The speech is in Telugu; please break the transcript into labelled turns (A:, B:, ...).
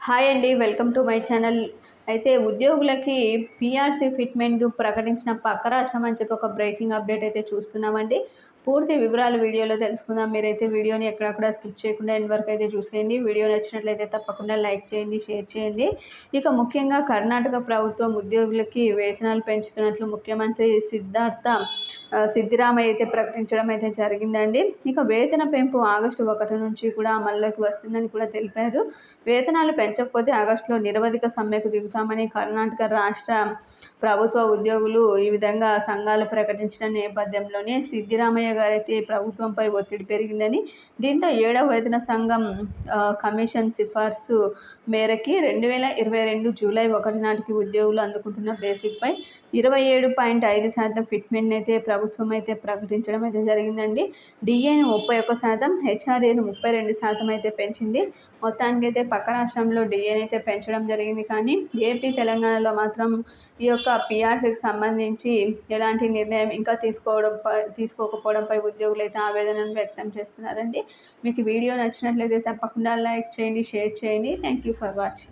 A: హాయ్ అండి, వెల్కమ్ టు మై ఛానల్. అయితే ఉద్యోగులకి పీఆర్సీ ఫిట్మెంట్ ప్రకటించిన పక్క రాష్ట్రం అని చెప్పి ఒక బ్రేకింగ్ అప్డేట్ అయితే చూస్తున్నామండి. పూర్తి వివరాలు వీడియోలో తెలుసుకుందాం. మీరైతే వీడియోని ఎక్కడక్కడ స్కిప్ చేయకుండా ఎండ్ వరకు అయితే చూసేయండి. వీడియో నచ్చినట్లయితే తప్పకుండా లైక్ చేయండి, షేర్ చేయండి. ఇక ముఖ్యంగా కర్ణాటక ప్రభుత్వం ఉద్యోగులకి వేతనాలు పెంచుతున్నట్లు ముఖ్యమంత్రి సిద్దిరామయ్య అయితే ప్రకటించడం అయితే జరిగిందండి. ఇక వేతన పెంపు ఆగస్టు 1 నుంచి కూడా అమల్లోకి వస్తుందని కూడా తెలిపారు. వేతనాలు పెంచకపోతే ఆగస్టులో నిరవధిక సమ్మెకు దిగుతామని కర్ణాటక రాష్ట్ర ప్రభుత్వ ఉద్యోగులు ఈ విధంగా సంఘాలు ప్రకటించిన నేపథ్యంలోనే సిద్దిరామయ్య గారైతే ప్రభుత్వంపై ఒత్తిడి పెరిగిందని, దీంతో 7వ వేతన సంఘం కమిషన్ సిఫార్సు మేరకి 2022 జూలై 1 నాటికి ఉద్యోగులు అందుకుంటున్న బేసిక్పై 27.5% ఫిట్మెంట్ అయితే ప్రభుత్వం అయితే ప్రకటించడం అయితే జరిగిందండి. డిఏను 31%, హెచ్ఆర్ఏను 32% అయితే పెంచింది. మొత్తానికి అయితే పక్క రాష్ట్రంలో డిఏని అయితే పెంచడం జరిగింది. కానీ ఏపీ, తెలంగాణలో మాత్రం ఈ యొక్క పీఆర్సీకి సంబంధించి ఎలాంటి నిర్ణయం ఇంకా తీసుకోకపోవడంపై ఉద్యోగులు అయితే ఆవేదనను వ్యక్తం చేస్తున్నారండి. మీకు వీడియో నచ్చినట్లయితే తప్పకుండా లైక్ చేయండి, షేర్ చేయండి. Thank you for watching.